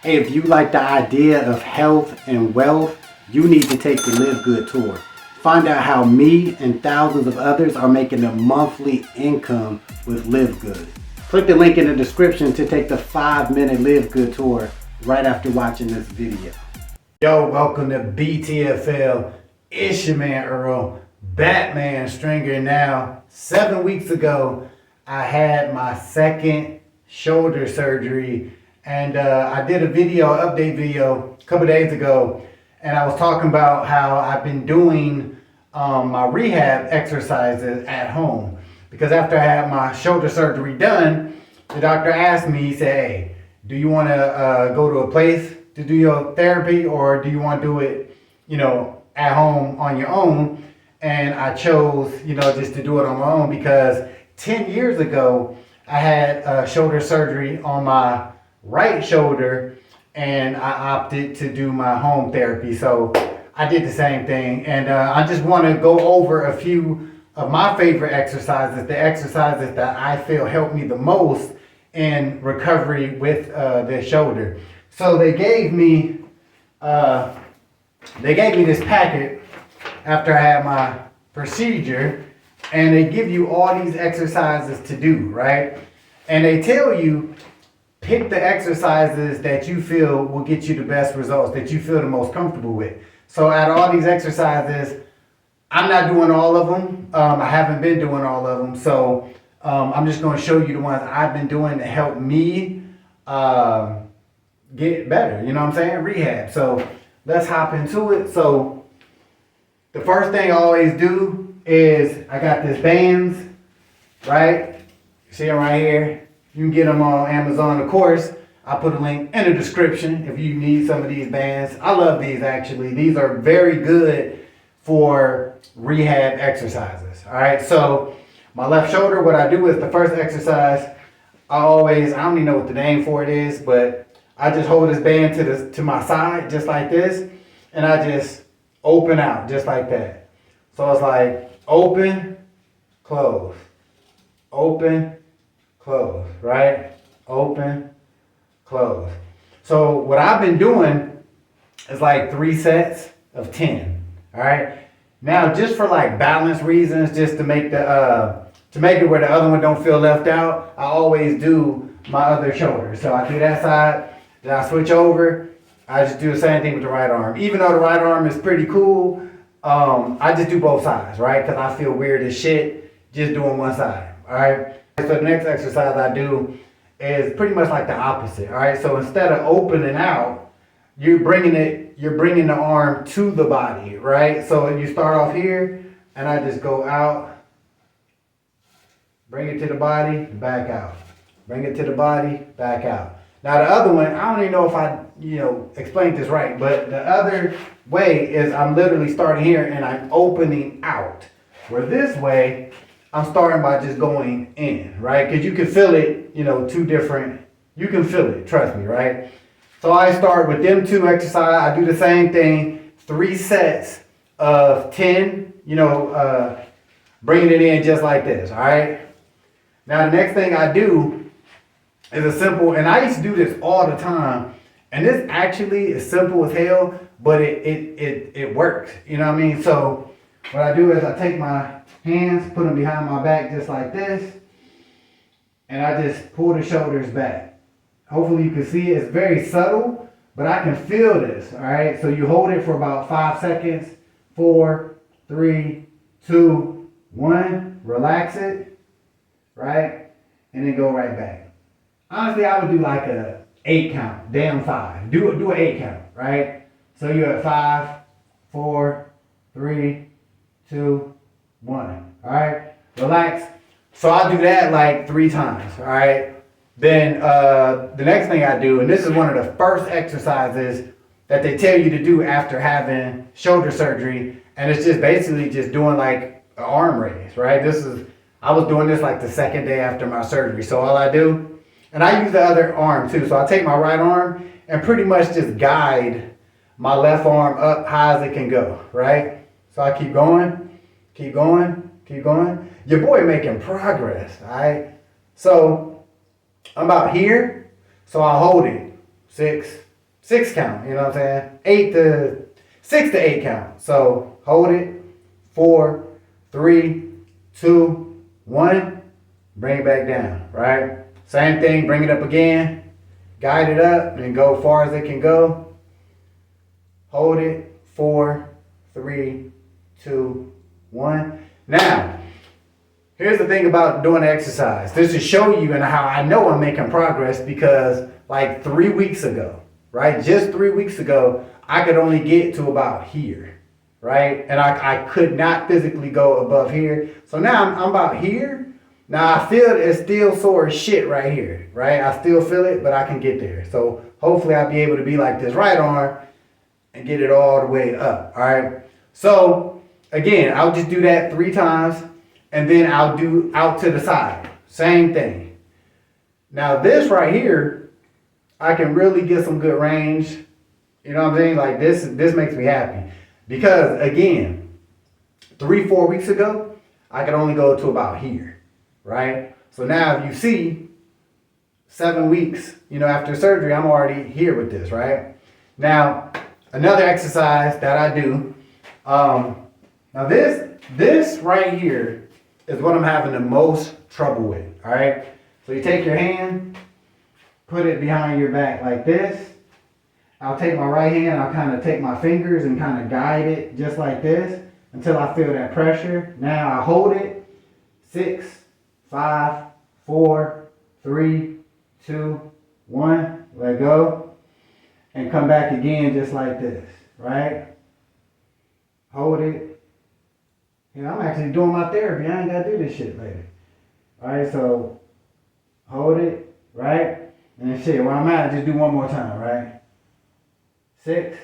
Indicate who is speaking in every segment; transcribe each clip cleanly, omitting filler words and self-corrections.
Speaker 1: Hey, if you like the idea of health and wealth, you need to take the Live Good tour. Find out how me and thousands of others are making a monthly income with Live Good. Click the link in the description to take the 5-minute Live Good tour right after watching this video. Yo, welcome to BTFL. It's your man Earl, Batman Stringer. Now, 7 weeks ago, I had my second shoulder surgery. And I did a update video a couple days ago, and I was talking about how I've been doing my rehab exercises at home. Because after I had my shoulder surgery done, the doctor asked me, he said, hey, do you want to go to a place to do your therapy, or do you want to do it, at home on your own? And I chose, just to do it on my own, because 10 years ago, I had shoulder surgery on my right shoulder, and I opted to do my home therapy. So I did the same thing, and I just want to go over a few of my favorite exercises, the exercises that I feel help me the most in recovery with the shoulder. So they gave me this packet after I had my procedure, and they give you all these exercises to do, right? And they tell you, pick the exercises that you feel will get you the best results, that you feel the most comfortable with. So out of all these exercises, I'm not doing all of them. I haven't been doing all of them. So I'm just going to show you the ones I've been doing to help me get better. You know what I'm saying? Rehab. So let's hop into it. So the first thing I always do is I got this bands, right? You see them right here. You can get them on Amazon, of course. I'll put a link in the description if you need some of these bands. I love these, actually. These are very good for rehab exercises. All right, so my left shoulder, what I do is the first exercise, I don't even know what the name for it is, but I just hold this band to my side, just like this, and I just open out, just like that. So it's like open, close, open, close, right? Open, close. So what I've been doing is like 3 sets of 10. All right. Now, just for like balance reasons, just to make it where the other one don't feel left out, I always do my other shoulder. So I do that side, then I switch over. I just do the same thing with the right arm. Even though the right arm is pretty cool, I just do both sides, right? Because I feel weird as shit just doing one side. All right. So the next exercise I do is pretty much like the opposite. All right. So instead of opening out, you're bringing the arm to the body, right? So you start off here, and I just go out, bring it to the body, back out, bring it to the body, back out. Now the other one, I don't even know if I, explained this right, but the other way is I'm literally starting here and I'm opening out. Where this way, I'm starting by just going in, right? Because you can feel it, you can feel it, trust me, right? So I start with them two exercises. I do the same thing, 3 sets of 10, bringing it in just like this, all right? Now the next thing I do is a simple, and I used to do this all the time, and this actually is simple as hell, but it works, you know what I mean? So what I do is I take my hands, put them behind my back just like this, and I just pull the shoulders back. Hopefully you can see it. It's very subtle, but I can feel this, all right? So you hold it for about 5 seconds. 4, 3, 2, 1. Relax it, right? And then go right back. Honestly, I would do like a 8 count, down 5. Do an 8 count, right? So you're at 5, 4, 3, 2, 1. All right, relax. So I'll do that like 3 times. All right. Then the next thing I do, and this is one of the first exercises that they tell you to do after having shoulder surgery, and it's just basically just doing like an arm raise. Right. I was doing this like the second day after my surgery. So all I do, and I use the other arm too. So I take my right arm and pretty much just guide my left arm up high as it can go. Right. So I keep going, keep going, keep going. Your boy making progress, all right? So I'm about here, so I hold it. 6, 6 count, you know what I'm saying? 6 to 8 count. So hold it, 4, 3, 2, 1, bring it back down, right? Same thing, bring it up again, guide it up and go as far as it can go. Hold it, 4, 3, 2, 1. Now, here's the thing about doing the exercise. This to show you and how I know I'm making progress, because like 3 weeks ago, right? Just 3 weeks ago, I could only get to about here, right? And I could not physically go above here. So now I'm about here. Now I feel it's still sore as shit right here, right? I still feel it, but I can get there. So hopefully I'll be able to be like this right arm and get it all the way up, all right? So again, I'll just do that 3 times, and then I'll do out to the side. Same thing. Now this right here, I can really get some good range. You know what I'm saying? Like this makes me happy. Because again, 3-4 weeks ago, I could only go to about here, right? So now if you see 7 weeks, you know, after surgery, I'm already here with this, right? Now, another exercise that I do, now this right here is what I'm having the most trouble with, all right? So you take your hand, put it behind your back like this. I'll take my right hand, I'll kind of take my fingers and kind of guide it just like this until I feel that pressure. Now I hold it, 6, 5, 4, 3, 2, 1, let go. And come back again just like this, right? Hold it. Yeah, I'm actually doing my therapy. I ain't got to do this shit later. All right, so hold it, right? And then shit, where I'm at, just do one more time, right? 6,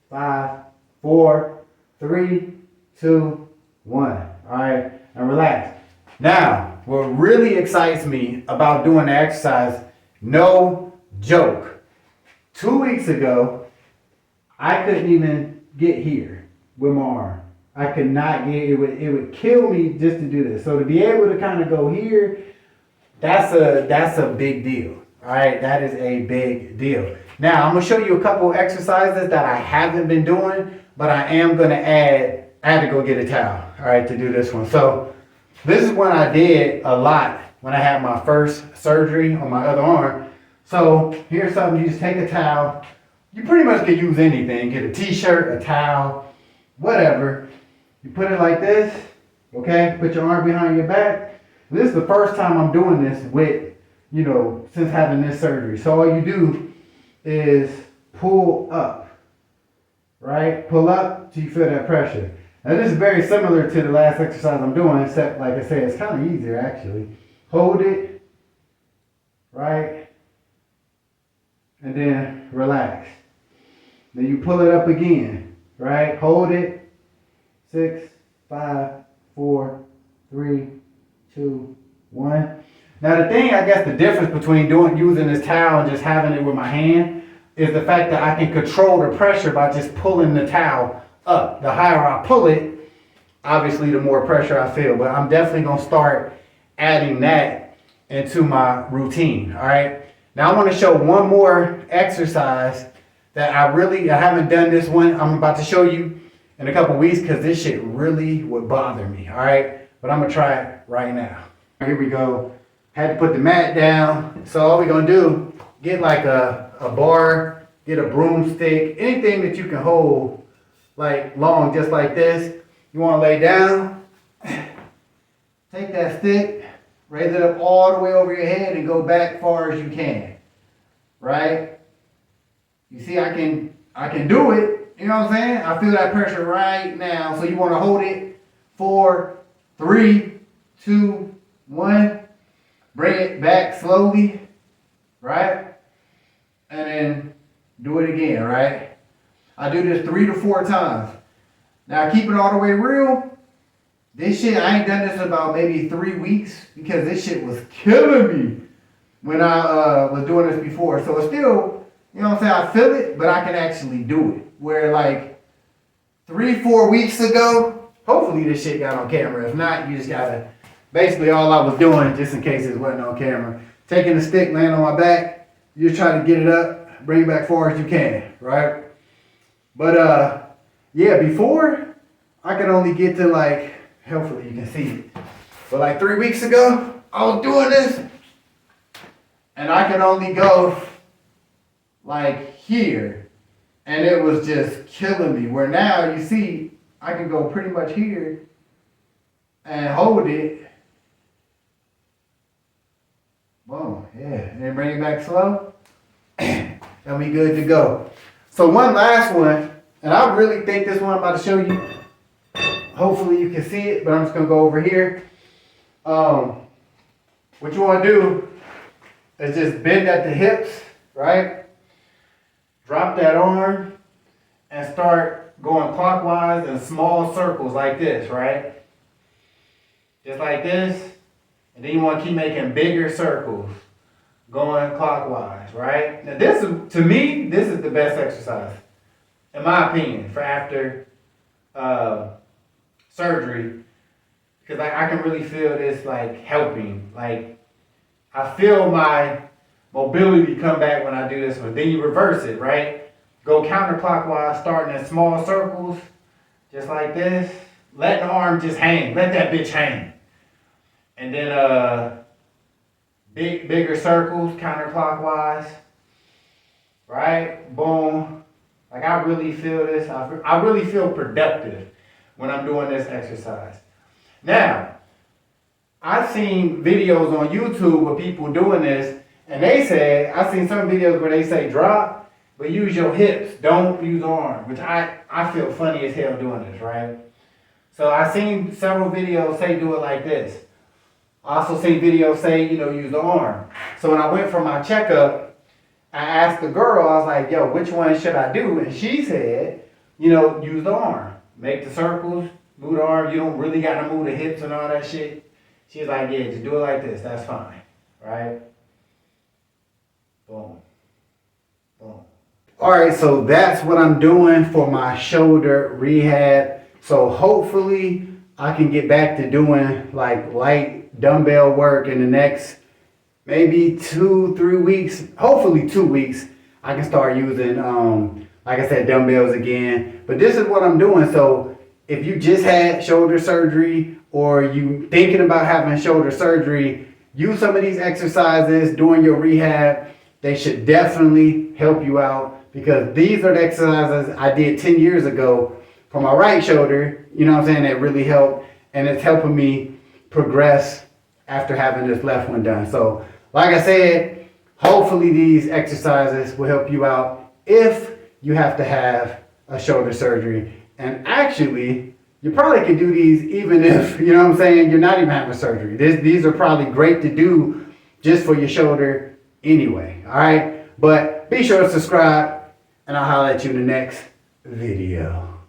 Speaker 1: 5, 4, 3, 2, 1. All right, and relax. Now, what really excites me about doing the exercise, no joke. 2 weeks ago, I couldn't even get here with my arm. I could not get it. It would kill me just to do this. So to be able to kind of go here, that's a big deal. All right, that is a big deal. Now I'm gonna show you a couple exercises that I haven't been doing, but I am gonna add. I had to go get a towel, all right, to do this one. So this is one I did a lot when I had my first surgery on my other arm. So here's something, you just take a towel. You pretty much can use anything. Get a t-shirt, a towel, whatever. You put it like this, okay? Put your arm behind your back. This is the first time I'm doing this with, you know, since having this surgery. So all you do is pull up, right? Pull up till you feel that pressure. Now this is very similar to the last exercise I'm doing, except like I said, it's kind of easier actually. Hold it, right? And then relax. Then you pull it up again, right? Hold it. 6, 5, 4, 3, 2, 1. Now the thing, I guess the difference between using this towel and just having it with my hand is the fact that I can control the pressure by just pulling the towel up. The higher I pull it, obviously the more pressure I feel. But I'm definitely gonna start adding that into my routine, all right? Now I wanna show one more exercise that I haven't done this one. I'm about to show you in a couple weeks because this shit really would bother me, all right? But I'm gonna try it right now. Here we go. Had to put the mat down. So all we're gonna do, get like a bar, get a broomstick, anything that you can hold like long, just like this. You wanna lay down, take that stick, raise it up all the way over your head and go back far as you can, right? You see, I can do it. You know what I'm saying? I feel that pressure right now. So you want to hold it. 4, 3, 2, 1. Bring it back slowly, right? And then do it again, right? I do this 3 to 4 times. Now keep it all the way real. This shit, I ain't done this in about maybe 3 weeks because this shit was killing me when I was doing this before. So it's still, you know what I'm saying? I feel it, but I can actually do it. Where like 3-4 weeks ago, hopefully this shit got on camera. If not, you just gotta, basically all I was doing, just in case it wasn't on camera, taking the stick, laying on my back, you're trying to get it up bring it back far as you can, right? But yeah, before I could only get to like, hopefully you can see it. But like 3 weeks ago, I was doing this and I could only go like here and it was just killing me. Where now you see, I can go pretty much here and hold it. Boom, yeah, and then bring it back slow and we good to go. So one last one, and I really think this one I'm about to show you. Hopefully you can see it, but I'm just gonna go over here. What you wanna do is just bend at the hips, right? Drop that arm and start going clockwise in small circles like this, right? Just like this. And then you wanna keep making bigger circles going clockwise, right? Now this is, to me, this is the best exercise, in my opinion, for after surgery, because I can really feel this like helping. Like I feel my mobility come back when I do this one. Then you reverse it, right? Go counterclockwise, starting in small circles, just like this. Let the arm just hang. Let that bitch hang. And then bigger circles, counterclockwise, right? Boom. Like I really feel this. I really feel productive when I'm doing this exercise. Now, I've seen videos on YouTube of people doing this, and they say, I've seen some videos where they say drop, but use your hips, don't use arm, which I feel funny as hell doing this, right? So I've seen several videos say do it like this. I also seen videos say, use the arm. So when I went for my checkup, I asked the girl, I was like, yo, which one should I do? And she said, use the arm. Make the circles, move the arm. You don't really got to move the hips and all that shit. She's like, yeah, just do it like this. That's fine, right? Boom. Boom. All right, so that's what I'm doing for my shoulder rehab. So hopefully I can get back to doing like light dumbbell work in the next maybe 2-3 weeks. Hopefully 2 weeks. I can start using, like I said, dumbbells again. But this is what I'm doing. So if you just had shoulder surgery or you thinking about having shoulder surgery, use some of these exercises during your rehab. They should definitely help you out because these are the exercises I did 10 years ago for my right shoulder, that really helped. And it's helping me progress after having this left one done. So like I said, hopefully these exercises will help you out if you have to have a shoulder surgery. And actually, you probably can do these even if, you're not even having surgery. These are probably great to do just for your shoulder anyway, all right? But be sure to subscribe, and I'll holler at you in the next video.